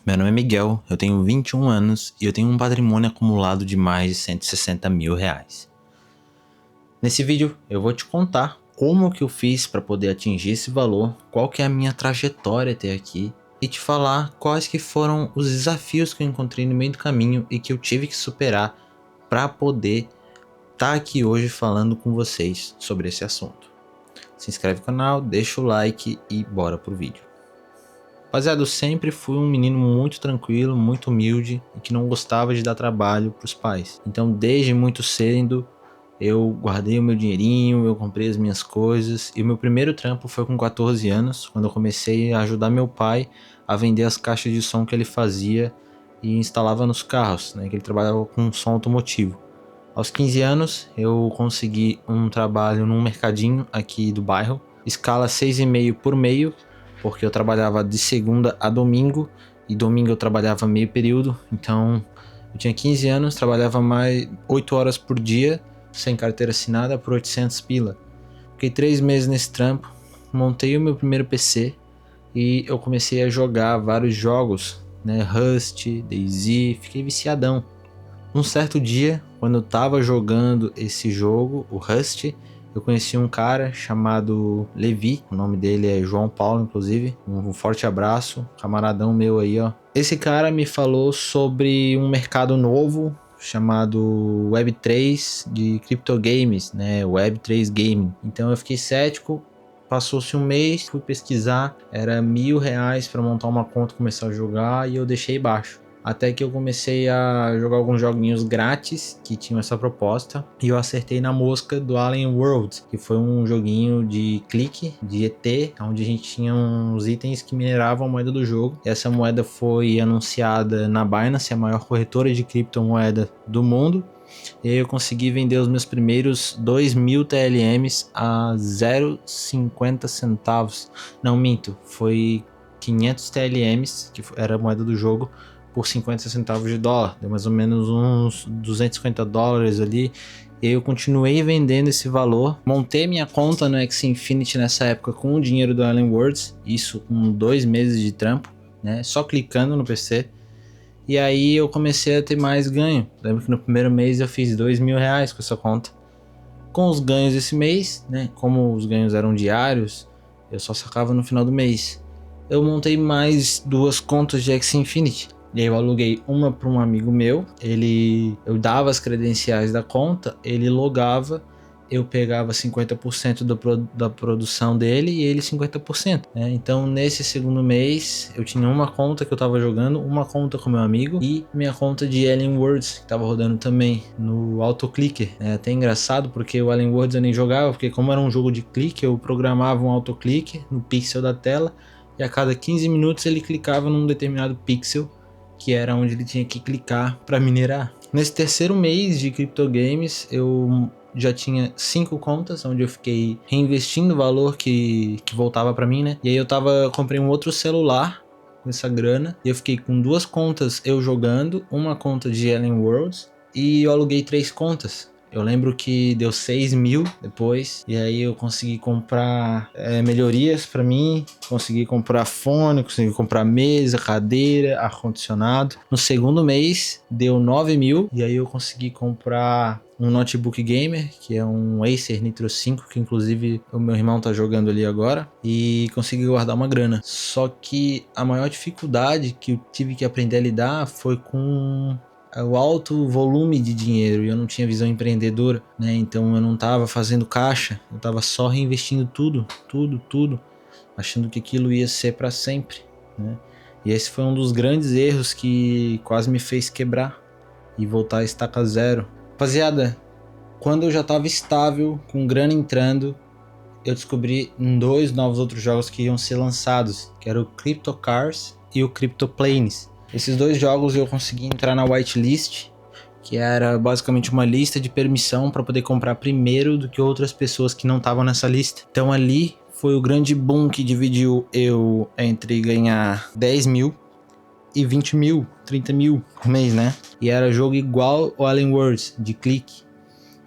Meu nome é Miguel, eu tenho 21 anos e eu tenho um patrimônio acumulado de mais de 160 mil reais. Nesse vídeo eu vou te contar como que eu fiz para poder atingir esse valor, qual que é a minha trajetória até aqui e te falar quais que foram os desafios que eu encontrei no meio do caminho e que eu tive que superar para poder estar aqui hoje falando com vocês sobre esse assunto. Se inscreve no canal, deixa o like e bora pro vídeo. Rapaziada, eu sempre fui um menino muito tranquilo, muito humilde e que não gostava de dar trabalho para os pais. Então, desde muito cedo, eu guardei o meu dinheirinho, eu comprei as minhas coisas. E o meu primeiro trampo foi com 14 anos, quando eu comecei a ajudar meu pai a vender as caixas de som que ele fazia e instalava nos carros, né, que ele trabalhava com som automotivo. Aos 15 anos, eu consegui um trabalho num mercadinho aqui do bairro, escala 6,5 por meio, porque eu trabalhava de segunda a domingo, e domingo eu trabalhava meio período, então eu tinha 15 anos, trabalhava mais 8 horas por dia, sem carteira assinada, por 800 pila. Fiquei 3 meses nesse trampo, montei o meu primeiro PC, e eu comecei a jogar vários jogos, né, Rust, DayZ, fiquei viciadão. Um certo dia, quando eu tava jogando esse jogo, o Rust, eu conheci um cara chamado Levi, o nome dele é João Paulo, inclusive. Um forte abraço, camaradão meu aí, ó. Esse cara me falou sobre um mercado novo chamado Web3 de criptogames, né? Web3 Gaming. Então eu fiquei cético. Passou-se um mês, fui pesquisar, era R$ 1.000 para montar uma conta e começar a jogar e eu deixei baixo. Até que eu comecei a jogar alguns joguinhos grátis que tinham essa proposta. E eu acertei na mosca do Alien World, que foi um joguinho de clique, de ET, onde a gente tinha uns itens que mineravam a moeda do jogo. E essa moeda foi anunciada na Binance, a maior corretora de criptomoeda do mundo. E aí eu consegui vender os meus primeiros 2.000 TLMs a 0,50 centavos. Não, minto, foi 500 TLMs, que era a moeda do jogo, por 50 centavos de dólar, deu mais ou menos uns 250 dólares ali. E eu continuei vendendo esse valor, montei minha conta no Axie Infinity nessa época com o dinheiro do Alien Worlds, isso com 2 meses de trampo, né, só clicando no PC. E aí eu comecei a ter mais ganho. Lembro que no primeiro mês eu fiz R$ 2.000 com essa conta. Com os ganhos desse mês, né, como os ganhos eram diários, eu só sacava no final do mês. Eu montei mais 2 contas de Axie Infinity. E aí eu aluguei uma para um amigo meu, eu dava as credenciais da conta, ele logava, eu pegava 50% da produção dele e ele 50%. Né? Então nesse segundo mês eu tinha uma conta que eu tava jogando, uma conta com meu amigo e minha conta de Alien Worlds que tava rodando também no autoclicker. É até engraçado porque o Alien Worlds eu nem jogava, porque como era um jogo de clique, eu programava um autoclicker no pixel da tela e a cada 15 minutos ele clicava num determinado pixel, que era onde ele tinha que clicar para minerar. Nesse terceiro mês de criptogames, eu já tinha 5 contas, onde eu fiquei reinvestindo o valor que voltava para mim, né? E aí comprei um outro celular com essa grana, e eu fiquei com 2 contas eu jogando, uma conta de Alien Worlds, e eu aluguei 3 contas. Eu lembro que deu 6 mil depois, e aí eu consegui comprar melhorias para mim, consegui comprar fone, consegui comprar mesa, cadeira, ar-condicionado. No segundo mês deu 9 mil, e aí eu consegui comprar um notebook gamer, que é um Acer Nitro 5, que inclusive o meu irmão tá jogando ali agora, e consegui guardar uma grana. Só que a maior dificuldade que eu tive que aprender a lidar foi com o alto volume de dinheiro, e eu não tinha visão empreendedora, né? Então eu não estava fazendo caixa, eu estava só reinvestindo tudo, achando que aquilo ia ser para sempre, né? E esse foi um dos grandes erros que quase me fez quebrar e voltar a estaca zero. Rapaziada, quando eu já estava estável, com grana entrando, eu descobri 2 novos outros jogos que iam ser lançados, que era o Crypto Cars e o Crypto Planes. Esses 2 jogos eu consegui entrar na whitelist, que era basicamente uma lista de permissão para poder comprar primeiro do que outras pessoas que não estavam nessa lista. Então ali foi o grande boom que dividiu eu entre ganhar 10 mil e 20 mil, 30 mil por mês, né? E era jogo igual ao Alien Worlds, de clique.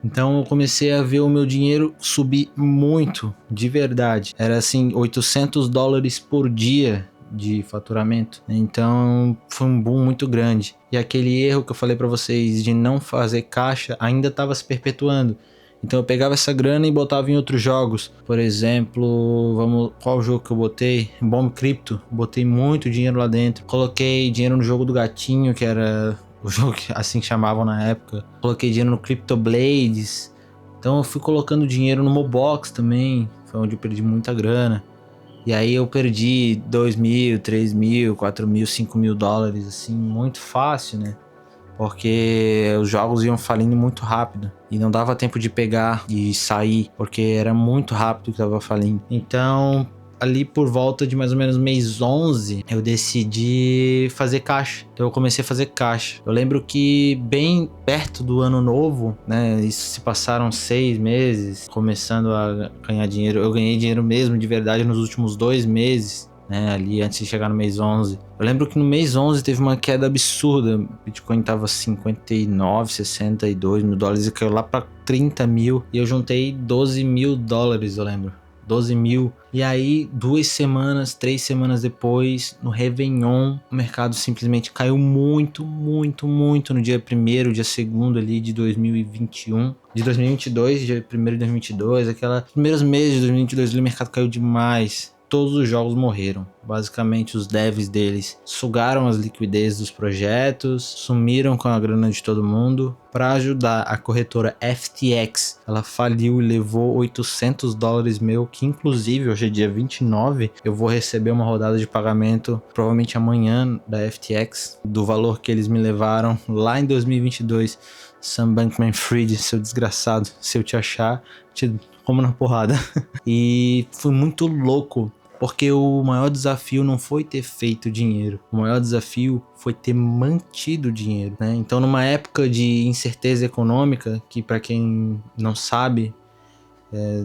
Então eu comecei a ver o meu dinheiro subir muito, de verdade. Era assim, 800 dólares por dia de faturamento. Então foi um boom muito grande. E aquele erro que eu falei para vocês de não fazer caixa ainda estava se perpetuando. Então eu pegava essa grana e botava em outros jogos. Por exemplo, qual jogo que eu botei? Bomb Crypto. Botei muito dinheiro lá dentro. Coloquei dinheiro no jogo do gatinho, que era o jogo que assim chamavam na época. Coloquei dinheiro no Crypto Blades. Então eu fui colocando dinheiro no Mobox também. Foi onde eu perdi muita grana. E aí eu perdi 2 mil, 3 mil, 4 mil, 5 mil dólares, assim, muito fácil, né? Porque os jogos iam falindo muito rápido e não dava tempo de pegar e sair, porque era muito rápido que tava falindo. Então, ali por volta de mais ou menos mês 11, eu decidi fazer caixa. Então eu comecei a fazer caixa. Eu lembro que bem perto do ano novo, né, isso se passaram 6 meses, começando a ganhar dinheiro. Eu ganhei dinheiro mesmo, de verdade, nos últimos 2 meses. Né, ali antes de chegar no mês 11. Eu lembro que no mês 11 teve uma queda absurda. O Bitcoin tava 59, 62 mil dólares e caiu lá para 30 mil. E eu juntei 12 mil dólares, eu lembro. 12 mil. E aí, 2 semanas, 3 semanas depois, no Réveillon, o mercado simplesmente caiu muito, muito, muito no dia 1º, dia 2º ali de 2021. De 2022, dia 1º de 2022, aqueles primeiros meses de 2022 ali, o mercado caiu demais. Todos os jogos morreram. Basicamente, os devs deles sugaram as liquidez dos projetos, sumiram com a grana de todo mundo. Para ajudar, a corretora FTX, ela faliu e levou 800 dólares meu, que inclusive hoje é dia 29, eu vou receber uma rodada de pagamento, provavelmente amanhã, da FTX, do valor que eles me levaram lá em 2022. Sam Bankman-Fried, seu desgraçado, se eu te achar, te como na porrada. E foi muito louco, porque o maior desafio não foi ter feito dinheiro, o maior desafio foi ter mantido dinheiro, né? Então, numa época de incerteza econômica, que para quem não sabe,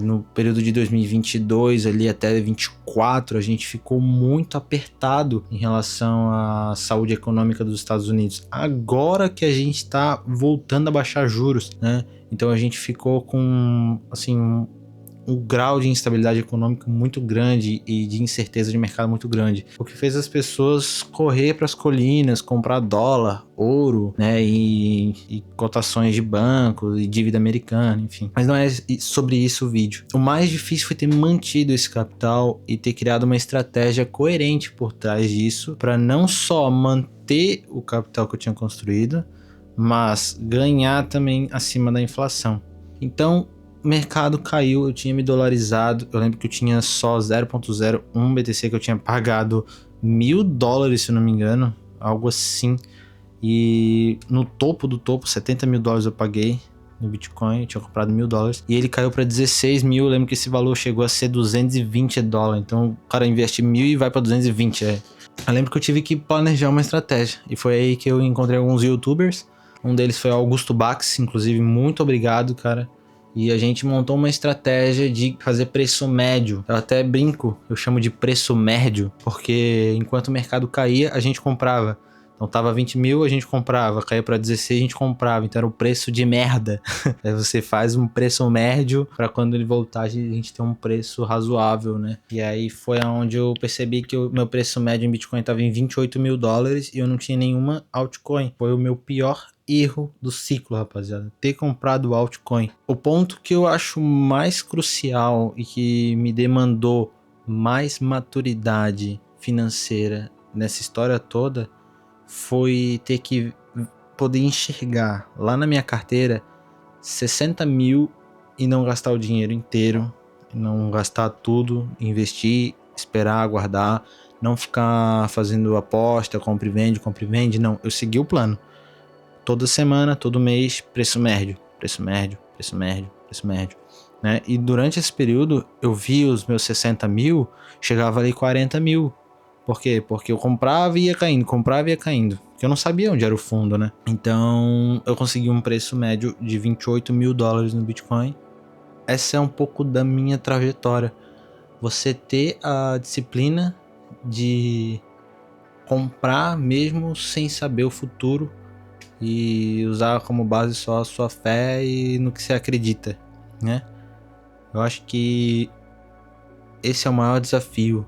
no período de 2022 ali até 2024, a gente ficou muito apertado em relação à saúde econômica dos Estados Unidos. Agora que a gente está voltando a baixar juros, né? Então a gente ficou com, assim, um grau de instabilidade econômica muito grande e de incerteza de mercado muito grande, o que fez as pessoas correr para as colinas, comprar dólar, ouro, né, e cotações de banco e dívida americana, enfim. Mas não é sobre isso o vídeo. O mais difícil foi ter mantido esse capital e ter criado uma estratégia coerente por trás disso, para não só manter o capital que eu tinha construído, mas ganhar também acima da inflação. Então, o mercado caiu, eu tinha me dolarizado, eu lembro que eu tinha só 0.01 BTC, que eu tinha pagado 1.000 dólares, se eu não me engano, algo assim, e no topo do topo, 70 mil dólares eu paguei no Bitcoin, eu tinha comprado 1.000 dólares, e ele caiu para 16 mil, eu lembro que esse valor chegou a ser 220 dólares, então o cara investe 1.000 e vai para 220, Eu lembro que eu tive que planejar uma estratégia, e foi aí que eu encontrei alguns youtubers, um deles foi o Augusto Bax, inclusive, muito obrigado, cara. E a gente montou uma estratégia de fazer preço médio. Eu até brinco, eu chamo de preço médio, porque enquanto o mercado caía, a gente comprava. Então tava 20 mil, a gente comprava. Caía para 16, a gente comprava. Então era o preço de merda. Aí você faz um preço médio para quando ele voltar, a gente ter um preço razoável, né? E aí foi onde eu percebi que o meu preço médio em Bitcoin tava em 28 mil dólares e eu não tinha nenhuma altcoin. Foi o meu pior erro do ciclo, rapaziada, ter comprado o altcoin. O ponto que eu acho mais crucial e que me demandou mais maturidade financeira nessa história toda foi ter que poder enxergar lá na minha carteira 60 mil e não gastar o dinheiro inteiro, não gastar tudo, investir, esperar, aguardar, não ficar fazendo aposta, compra e vende, não, eu segui o plano. Toda semana, todo mês, preço médio, preço médio, preço médio, preço médio, né? E durante esse período, eu vi os meus 60 mil, chegava ali 40 mil. Por quê? Porque eu comprava e ia caindo, comprava e ia caindo. Porque eu não sabia onde era o fundo, né? Então, eu consegui um preço médio de 28 mil dólares no Bitcoin. Essa é um pouco da minha trajetória. Você ter a disciplina de comprar mesmo sem saber o futuro, e usar como base só a sua fé e no que você acredita, né? Eu acho que esse é o maior desafio,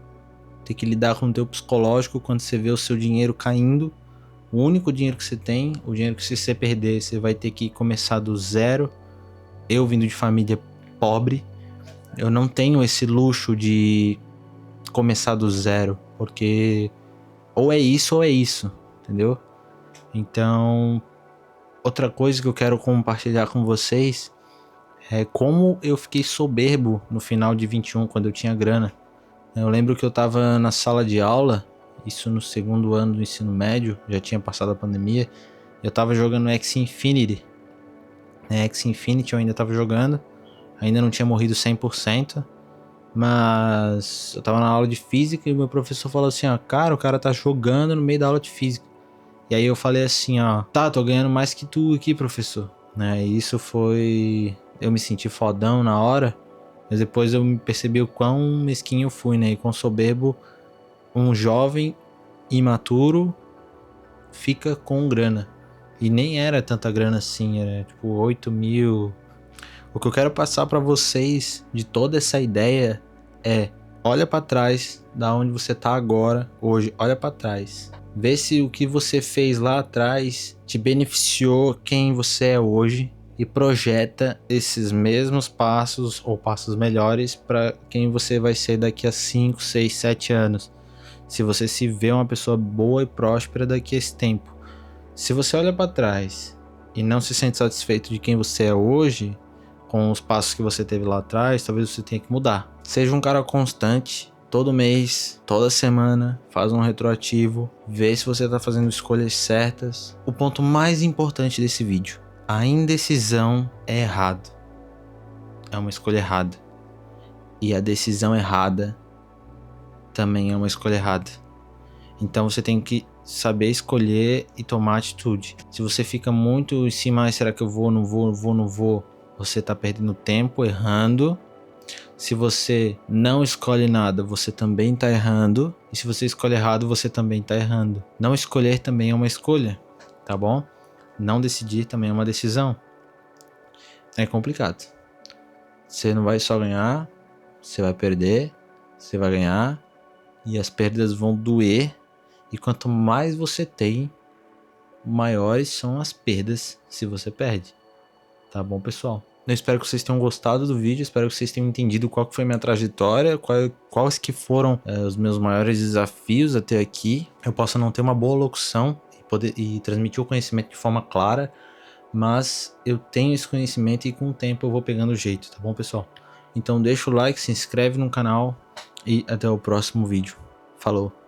ter que lidar com o teu psicológico quando você vê o seu dinheiro caindo. O único dinheiro que você tem, o dinheiro que se você perder, você vai ter que começar do zero. Eu vindo de família pobre, eu não tenho esse luxo de começar do zero, porque ou é isso, entendeu? Então, outra coisa que eu quero compartilhar com vocês é como eu fiquei soberbo no final de 21, quando eu tinha grana. Eu lembro que eu tava na sala de aula, isso no segundo ano do ensino médio, já tinha passado a pandemia, eu tava jogando Axie Infinity. Axie Infinity eu ainda tava jogando, ainda não tinha morrido 100%, mas eu tava na aula de física e o meu professor falou assim, ó, cara, o cara tá jogando no meio da aula de física. E aí eu falei assim, ó, tá, tô ganhando mais que tu aqui, professor. Né? E isso foi... eu me senti fodão na hora, mas depois eu me percebi o quão mesquinho eu fui, né? E quão soberbo um jovem imaturo fica com grana. E nem era tanta grana assim, era tipo 8 mil. O que eu quero passar pra vocês de toda essa ideia é: olha pra trás da onde você tá agora, hoje, olha pra trás. Vê se o que você fez lá atrás te beneficiou quem você é hoje e projeta esses mesmos passos ou passos melhores para quem você vai ser daqui a 5, 6, 7 anos. Se você se vê uma pessoa boa e próspera daqui a esse tempo. Se você olha para trás e não se sente satisfeito de quem você é hoje, com os passos que você teve lá atrás, talvez você tenha que mudar. Seja um cara constante, todo mês, toda semana, faz um retroativo, vê se você está fazendo escolhas certas. O ponto mais importante desse vídeo: a indecisão é errado. É uma escolha errada. E a decisão errada também é uma escolha errada. Então você tem que saber escolher e tomar atitude. Se você fica muito em cima, será que eu vou, não vou, você tá perdendo tempo, errando. Se você não escolhe nada, você também tá errando. E se você escolhe errado, você também tá errando. Não escolher também é uma escolha, tá bom? Não decidir também é uma decisão. É complicado. Você não vai só ganhar, você vai perder, você vai ganhar. E as perdas vão doer. E quanto mais você tem, maiores são as perdas se você perde. Tá bom, pessoal? Eu espero que vocês tenham gostado do vídeo, espero que vocês tenham entendido qual que foi minha trajetória, quais que foram os meus maiores desafios até aqui. Eu posso não ter uma boa locução e transmitir o conhecimento de forma clara, mas eu tenho esse conhecimento e com o tempo eu vou pegando o jeito, tá bom, pessoal? Então deixa o like, se inscreve no canal e até o próximo vídeo. Falou!